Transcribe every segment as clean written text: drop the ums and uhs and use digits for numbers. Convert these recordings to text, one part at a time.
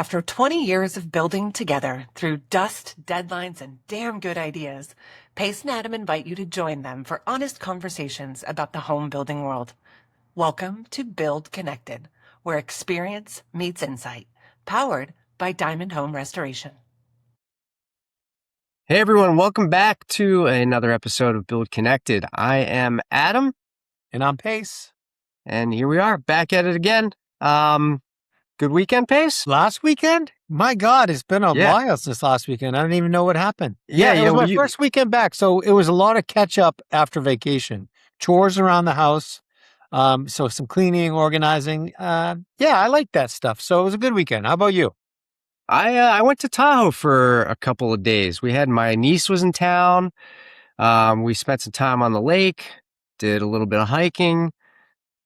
After 20 years of building together through dust, deadlines, and damn good ideas, Pace and Adam invite you to join them for honest conversations about the home building world. Welcome to Build Connected, where experience meets insight, powered by Diamond Home Restoration. Hey everyone, welcome back to another episode of Build Connected. I am Adam. And I'm Pace. And here we are, back at it again. Good weekend, Pace? Last weekend? My God, it's been a while since last weekend. I don't even know what happened. It was my first weekend back, so it was a lot of catch up after vacation. Chores around the house, so some cleaning, organizing. I like that stuff. So it was a good weekend. How about you? I went to Tahoe for a couple of days. My niece was in town. We spent some time on the lake, did a little bit of hiking.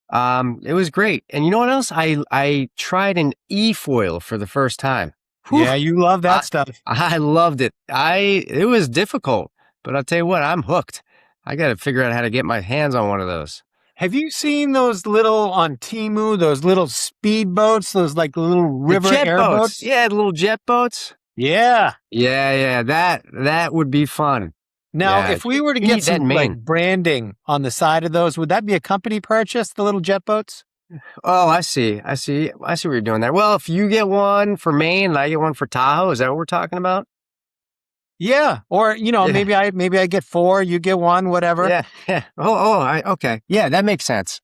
It was great. And you know what else? I tried an e-foil for the first time. Whew. Yeah, you love that stuff. I loved it. It was difficult, but I'll tell you what, I'm hooked. I got to figure out how to get my hands on one of those. Have you seen those little on Temu, those little speed boats, those like little river airboats? Yeah, the little jet boats. Yeah. Yeah. That would be fun. Now, if we were to get some like branding on the side of those, would that be a company purchase, the little jet boats? Oh, I see what you're doing there. Well, if you get one for Maine and I get one for Tahoe, is that what we're talking about? Yeah. Or, maybe I get 4, you get 1, whatever. Yeah. Okay. Yeah, that makes sense.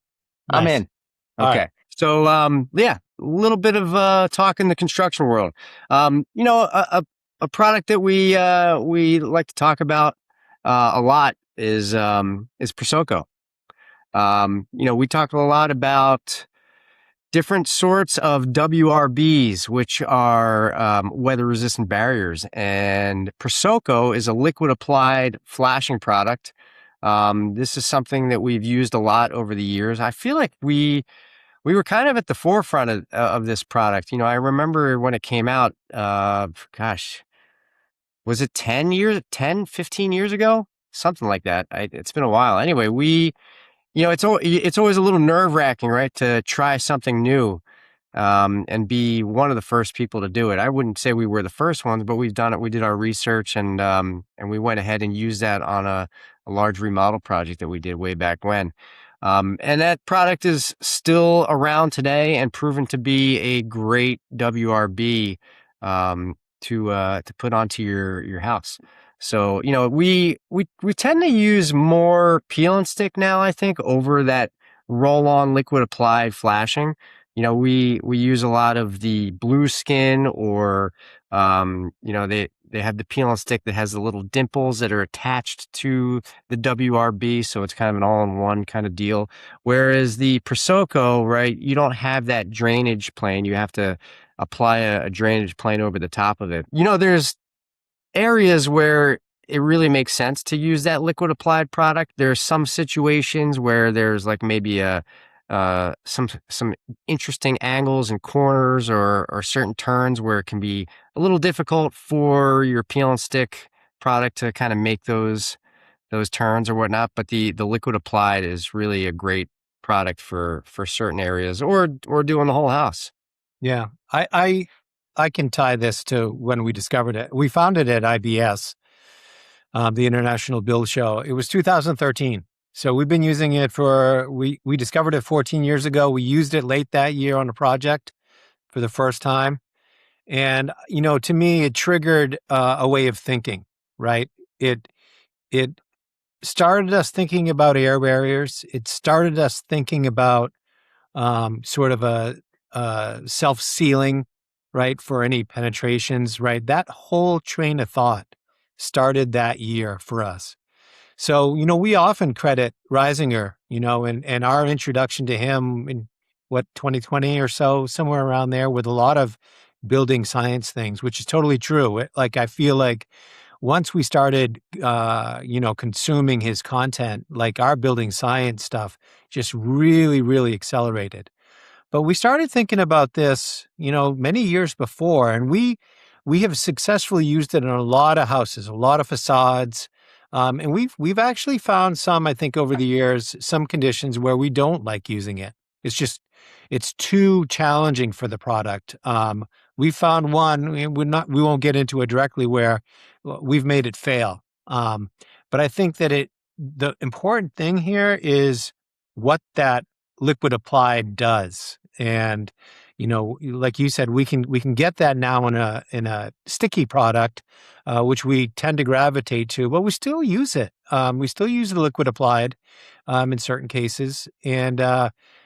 Nice. I'm in. Okay. Right. So, a little bit of talk in the construction world. A product that we like to talk about a lot is Prosecco. We talked a lot about different sorts of WRBs, which are weather-resistant barriers. And Prosecco is a liquid-applied flashing product. This is something that we've used a lot over the years. I feel like we were kind of at the forefront of this product. I remember when it came out, was it 15 years ago? Something like that. It's been a while. Anyway, it's always a little nerve-wracking, right, to try something new and be one of the first people to do it. I wouldn't say we were the first ones, but we've done it. We did our research and we went ahead and used that on a large remodel project that we did way back when. And that product is still around today and proven to be a great WRB to put onto your house. So, we tend to use more peel and stick now, I think, over that roll-on liquid applied flashing. We use a lot of the blue skin or, they have the peel and stick that has the little dimples that are attached to the WRB. So it's kind of an all-in-one kind of deal. Whereas the Prosecco, right, you don't have that drainage plane. You have to apply a drainage plane over the top of it. There's areas where it really makes sense to use that liquid applied product. There's some situations where there's like maybe some interesting angles and corners or certain turns where it can be a little difficult for your peel and stick product to kind of make those turns or whatnot. But the liquid applied is really a great product for certain areas or doing the whole house. Yeah, I can tie this to when we discovered it. We found it at IBS, the International Build Show. It was 2013. So we've been using it we discovered it 14 years ago. We used it late that year on a project for the first time. And, to me, it triggered a way of thinking, right? It started us thinking about air barriers. It started us thinking about sort of a self-sealing, right, for any penetrations, right? That whole train of thought started that year for us. So, we often credit Reisinger, and our introduction to him in 2020 or so, somewhere around there, with a lot of building science things, which is totally true. I feel like once we started, consuming his content, like our building science stuff just really, really accelerated. But we started thinking about this, many years before, and we have successfully used it in a lot of houses, a lot of facades. And we've actually found some, I think, over the years, some conditions where we don't like using it. It's too challenging for the product. we found one. We won't get into it directly where we've made it fail. But I think that the important thing here is what that liquid applied does. And, like you said, we can get that now in a sticky product, which we tend to gravitate to, but we still use it. We still use the liquid applied in certain cases, and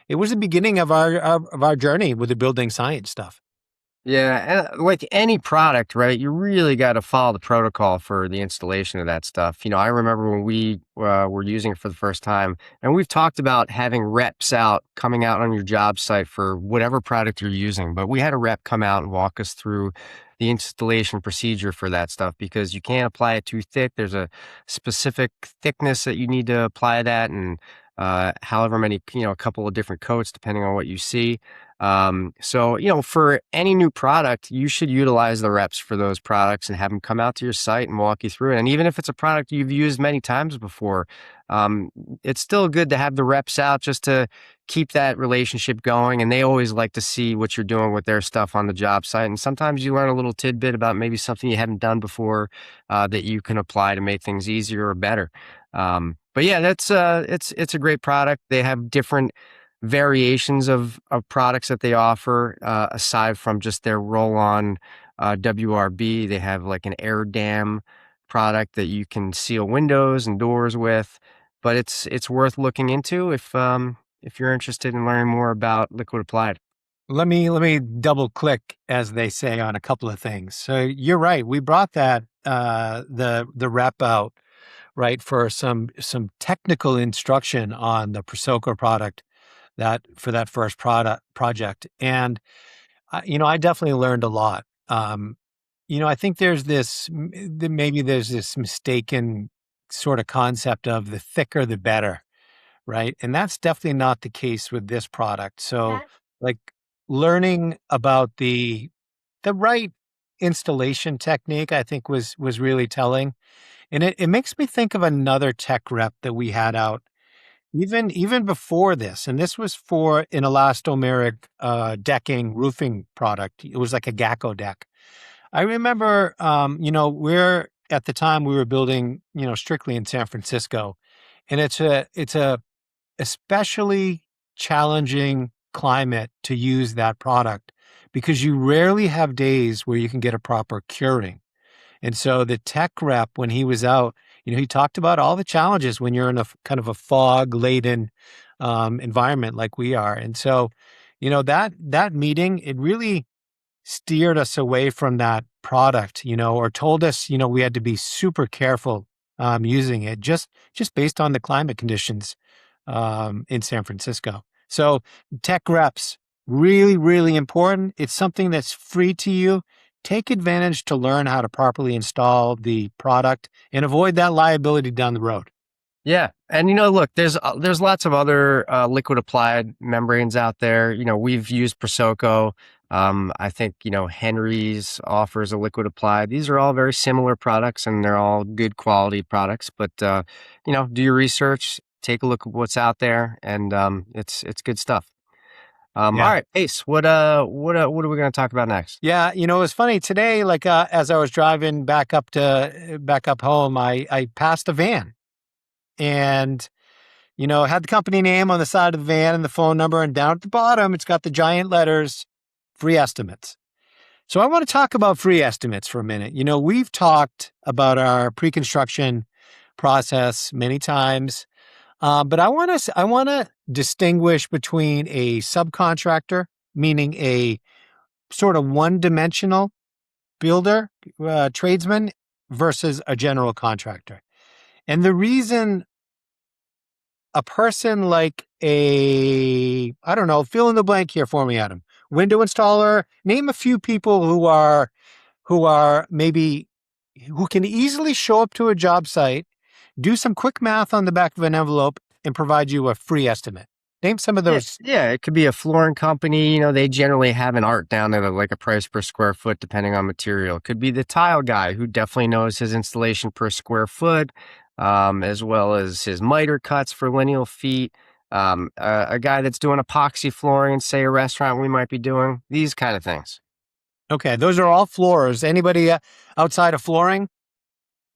it was the beginning of our journey with the building science stuff. Yeah, and like any product, right? You really got to follow the protocol for the installation of that stuff. I remember when we were using it for the first time, and we've talked about having reps out coming out on your job site for whatever product you're using. But we had a rep come out and walk us through the installation procedure for that stuff because you can't apply it too thick. There's a specific thickness that you need to apply that, and however many, a couple of different coats depending on what you see. So, for any new product, you should utilize the reps for those products and have them come out to your site and walk you through it. And even if it's a product you've used many times before, um, it's still good to have the reps out just to keep that relationship going. And they always like to see what you're doing with their stuff on the job site. And sometimes you learn a little tidbit about maybe something you haven't done before, that you can apply to make things easier or better. But yeah, it's a great product. They have different variations of products that they offer, aside from just their roll-on WRB. They have like an air dam product that you can seal windows and doors with. But it's worth looking into if you're interested in learning more about liquid applied. Let me double click, as they say, on a couple of things. So you're right. We brought that the rep out, right, for some technical instruction on the Prosoco product, that for that first product project. And I definitely learned a lot. I think maybe there's this mistaken sort of concept of the thicker the better, right? And that's definitely not the case with this product. So, like, learning about the right installation technique, I think was really telling. And it makes me think of another tech rep that we had out even before this, and this was for an elastomeric decking roofing product. It was like a Gacko deck. I remember, we're at the time we were building, strictly in San Francisco, and it's a especially challenging climate to use that product because you rarely have days where you can get a proper curing. And so the tech rep, when he was out, he talked about all the challenges when you're in a kind of a fog laden environment like we are. And so, that meeting, it really steered us away from that product, or told us, we had to be super careful using it just based on the climate conditions in San Francisco. So tech reps, really, really important. It's something that's free to you. Take advantage to learn how to properly install the product and avoid that liability down the road. Yeah, and look, there's lots of other liquid applied membranes out there. We've used Prosoco. I think Henry's offers a liquid applied. These are all very similar products, and they're all good quality products. But do your research, take a look at what's out there, and it's good stuff. All Yeah. right, Ace, what are we going to talk about next? Yeah, it was funny today, like as I was driving back up home, I passed a van and had the company name on the side of the van and the phone number, and down at the bottom it's got the giant letters, free estimates. So I want to talk about free estimates for a minute. We've talked about our pre-construction process many times, but I want to distinguish between a subcontractor, meaning a sort of one-dimensional builder, tradesman, versus a general contractor. And the reason a person like I don't know, fill in the blank here for me, Adam. Window installer, name a few people who maybe who can easily show up to a job site, do some quick math on the back of an envelope, and provide you a free estimate. Name some of Yeah, those. yeah, it could be a flooring company. They generally have an art down there, like a price per square foot, depending on material. It could be the tile guy who definitely knows his installation per square foot, as well as his miter cuts for lineal feet. A guy that's doing epoxy flooring, say a restaurant we might be doing, these kind of things. Okay, those are all floors. Anybody outside of flooring?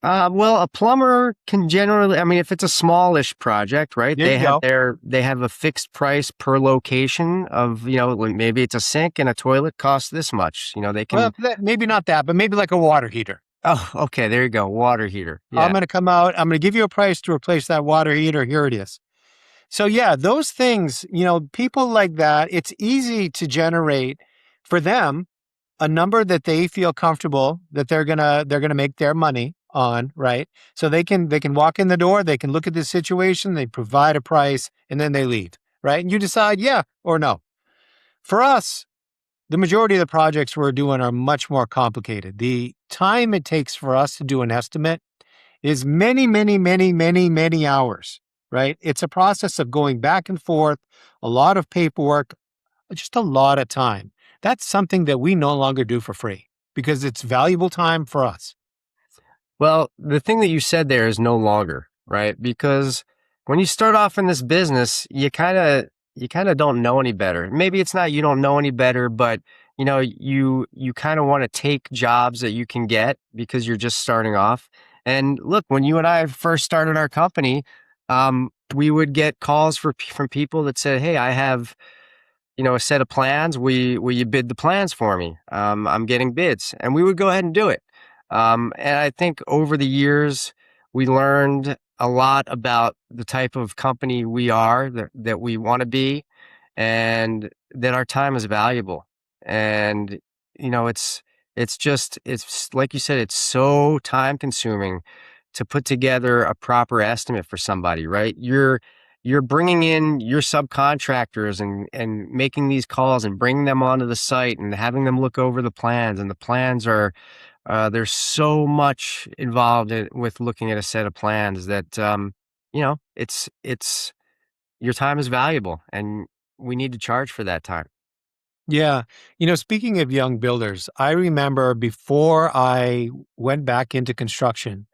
Well, a plumber can generally, I mean, if it's a smallish project, right? There you go. They have a fixed price per location of, like maybe it's a sink and a toilet costs this much. They Well, can, maybe not that, but maybe like a water heater. oh, okay, there you go. Water heater. I'm Yeah. going to come out. I'm going to give you a price to replace that water heater. Here it is. So yeah, those things, people like that, it's easy to generate for them a number that they feel comfortable that they're gonna make their money on, right? So they can walk in the door, they can look at the situation, they provide a price, and then they leave, right? And you decide yeah or no. For us, the majority of the projects we're doing are much more complicated. The time it takes for us to do an estimate is many, many, many, many, many hours, right? It's a process of going back and forth, a lot of paperwork, just a lot of time. That's something that we no longer do for free because it's valuable time for us. Well, the thing that you said there is no longer, right? Because when you start off in this business, you kind of don't know any better. Maybe it's not you don't know any better, but you kind of want to take jobs that you can get because you're just starting off. And look, when you and I first started our company, we would get calls from people that said, "Hey, I have a set of plans. Will you bid the plans for me? I'm getting bids," and we would go ahead and do it. And I think over the years, we learned a lot about the type of company we are, that we want to be, and that our time is valuable. And it's like you said, it's so time consuming to put together a proper estimate for somebody, right? You're bringing in your subcontractors and making these calls and bringing them onto the site and having them look over the plans. And the plans are, there's so much involved with looking at a set of plans that, it's your time is valuable and we need to charge for that time. Yeah. Speaking of young builders, I remember before I went back into construction,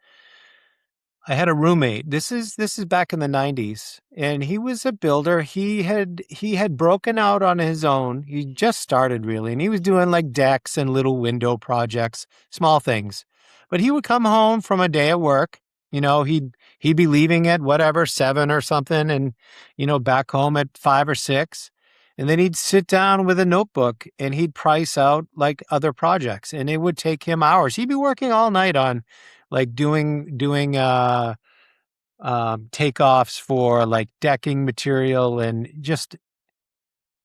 I had a roommate. This is back in the 90s, and he was a builder. He had broken out on his own. He just started really, and he was doing like decks and little window projects, small things. But he would come home from a day at work, he'd be leaving at whatever 7 or something and back home at 5 or 6. And then he'd sit down with a notebook and he'd price out like other projects, and it would take him hours. He'd be working all night on like doing takeoffs for like decking material, and just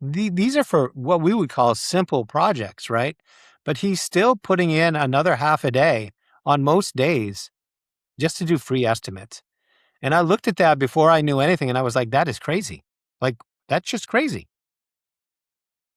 these are for what we would call simple projects, right? But he's still putting in another half a day on most days just to do free estimates. And I looked at that before I knew anything, and I was like, that is crazy. Like, that's just crazy.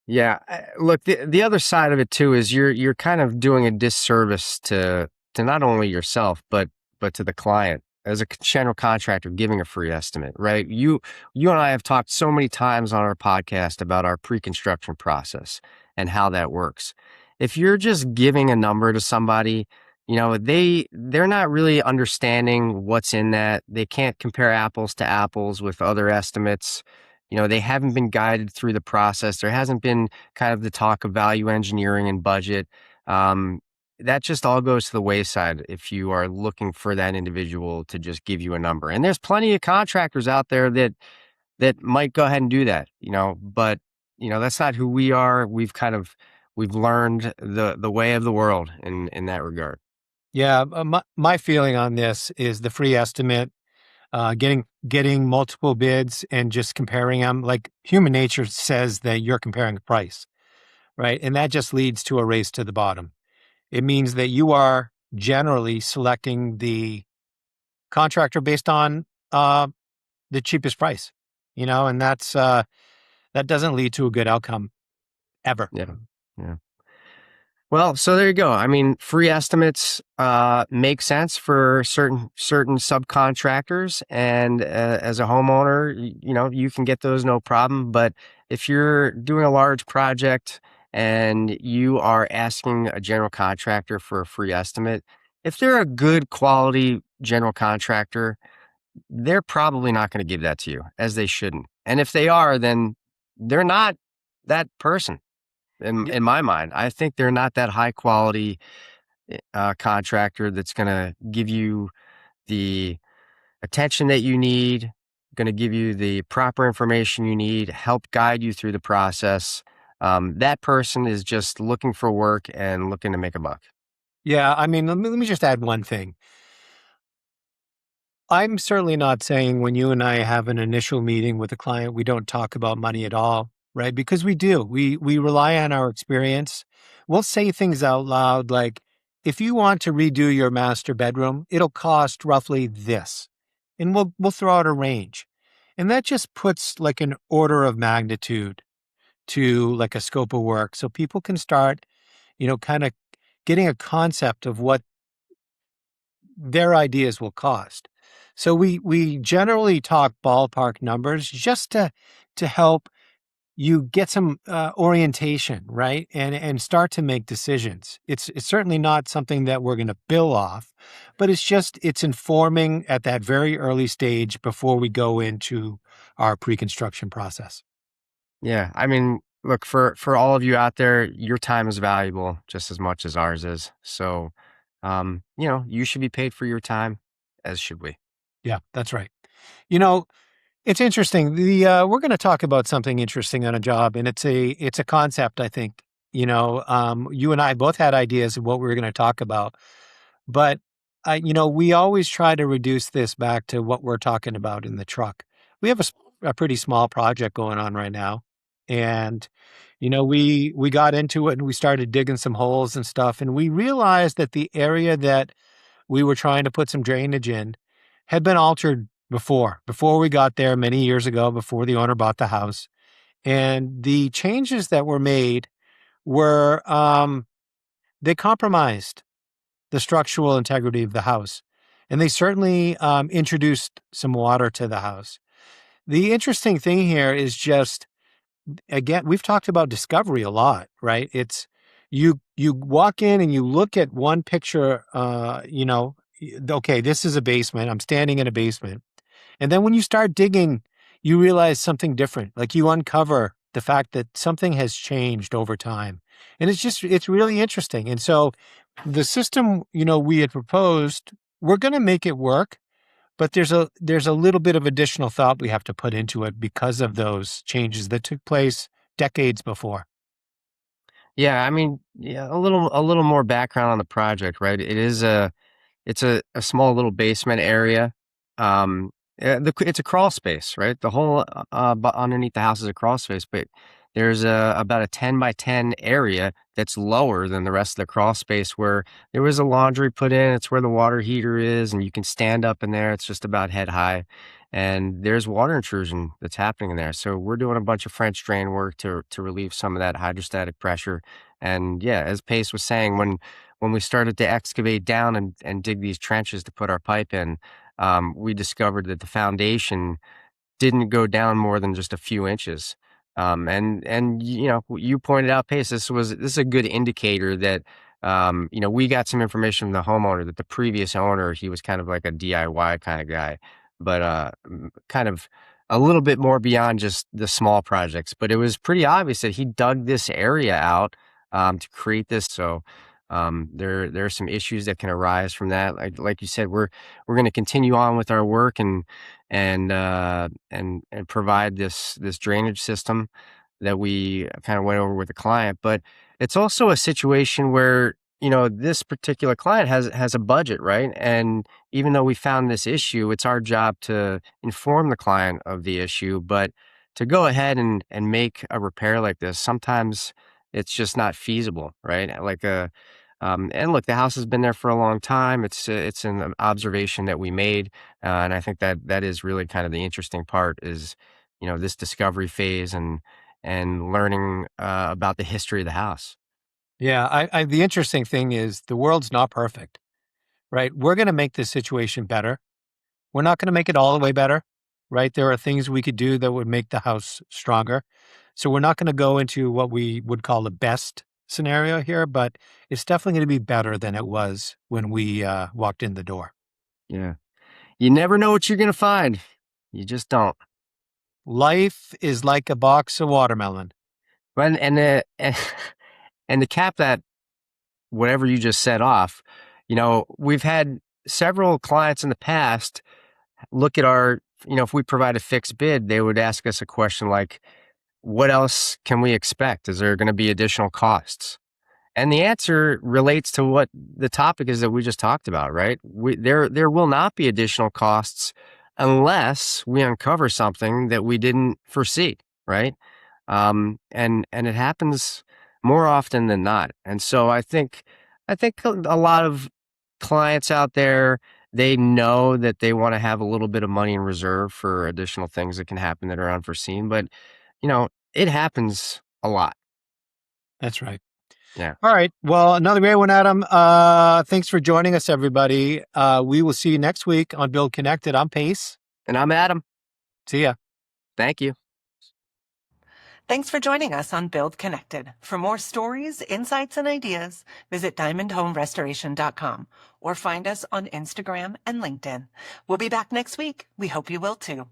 Yeah, look, the other side of it too is you're kind of doing a disservice to not only yourself but to the client as a general contractor giving a free estimate, right? You and I have talked so many times on our podcast about our pre-construction process and how that works. If you're just giving a number to somebody, they're not really understanding what's in that. They can't compare apples to apples with other estimates. They haven't been guided through the process. There hasn't been kind of the talk of value engineering and budget. Um, that just all goes to the wayside if you are looking for that individual to just give you a number. And there's plenty of contractors out there that might go ahead and do that, but that's not who we are. We've learned the way of the world in that regard. Yeah, my feeling on this is the free estimate, getting multiple bids and just comparing them. Like human nature says that you're comparing a price, right? And that just leads to a race to the bottom. It means that you are generally selecting the contractor based on the cheapest price, and that doesn't lead to a good outcome ever. Yeah. Yeah. Well, so there you go. I mean, free estimates make sense for certain subcontractors, and as a homeowner, you can get those no problem. But if you're doing a large project and you are asking a general contractor for a free estimate, if they're a good quality general contractor, they're probably not going to give that to you, as they shouldn't. And if they are, then they're not that person. in my mind. I think they're not that high quality contractor that's going to give you the attention that you need, going to give you the proper information you need, help guide you through the process. That person is just looking for work and looking to make a buck. Yeah, I mean, let me just add one thing. I'm certainly not saying when you and I have an initial meeting with a client, we don't talk about money at all, right? Because we do. We rely on our experience. We'll say things out loud like, if you want to redo your master bedroom, it'll cost roughly this. And we'll throw out a range. And that just puts like an order of magnitude to like a scope of work so people can start, kind of getting a concept of what their ideas will cost. So we generally talk ballpark numbers just to help you get some orientation, right, and start to make decisions. It's certainly not something that we're going to bill off, but it's informing at that very early stage before we go into our pre-construction process. Yeah, I mean, look, for all of you out there, your time is valuable just as much as ours is. So, you should be paid for your time, as should we. Yeah, that's right. You know, It's interesting. We're going to talk about something interesting on a job, and it's a concept. I think you and I both had ideas of what we were going to talk about, but we always try to reduce this back to what we're talking about in the truck. We have a pretty small project going on right now, and we got into it and we started digging some holes and stuff, and we realized that the area that we were trying to put some drainage in had been altered before we got there many years ago, before the owner bought the house. And the changes that were made were, they compromised the structural integrity of the house. And they certainly introduced some water to the house. The interesting thing here is just, again, we've talked about discovery a lot, right? It's you walk in and you look at one picture, okay, this is a basement. I'm standing in a basement. And then when you start digging, you realize something different. Like you uncover the fact that something has changed over time. And it's really interesting. And so the system, we had proposed, we're going to make it work, but there's a little bit of additional thought we have to put into it because of those changes that took place decades before. Yeah, I mean, yeah, a little more background on the project, right? It's a small little basement area. It's a crawl space, right? The whole underneath the house is a crawl space, but there's about a 10 by 10 area that's lower than the rest of the crawl space where there was a laundry put in. It's where the water heater is, and you can stand up in there. It's just about head high, and there's water intrusion that's happening in there. So we're doing a bunch of French drain work to relieve some of that hydrostatic pressure. And yeah, as Pace was saying, when we started to excavate down and dig these trenches to put our pipe in, we discovered that the foundation didn't go down more than just a few inches. And you pointed out, Pace, this is a good indicator that we got some information from the homeowner that the previous owner, he was kind of like a DIY kind of guy, but kind of a little bit more beyond just the small projects. But it was pretty obvious that he dug this area out to create this. So there are some issues that can arise from that. Like you said, we're going to continue on with our work and provide this drainage system that we kind of went over with the client. But it's also a situation where this particular client has a budget, right? And even though we found this issue, it's our job to inform the client of the issue. But to go ahead and make a repair like this, sometimes it's just not feasible, right? And look, the house has been there for a long time. It's an observation that we made, and I think that is really kind of the interesting part is, this discovery phase and learning about the history of the house. Yeah, the interesting thing is the world's not perfect, right? We're going to make this situation better. We're not going to make it all the way better, right? There are things we could do that would make the house stronger. So we're not going to go into what we would call the best scenario here, but it's definitely going to be better than it was when we walked in the door. Yeah, you never know what you're gonna find. You just don't. Life is like a box of watermelon. And and to cap that, whatever you just set off, we've had several clients in the past look at if we provide a fixed bid, they would ask us a question like, what else can we expect? Is there going to be additional costs? And the answer relates to what the topic is that we just talked about, right? There will not be additional costs unless we uncover something that we didn't foresee, right? And it happens more often than not. And so I think a lot of clients out there, they know that they want to have a little bit of money in reserve for additional things that can happen that are unforeseen, but it happens a lot. That's right. Yeah. All right. Well, another great one, Adam. Thanks for joining us, everybody. We will see you next week on Build Connected. I'm Pace. And I'm Adam. See ya. Thank you. Thanks for joining us on Build Connected. For more stories, insights, and ideas, visit diamondhomerestoration.com or find us on Instagram and LinkedIn. We'll be back next week. We hope you will too.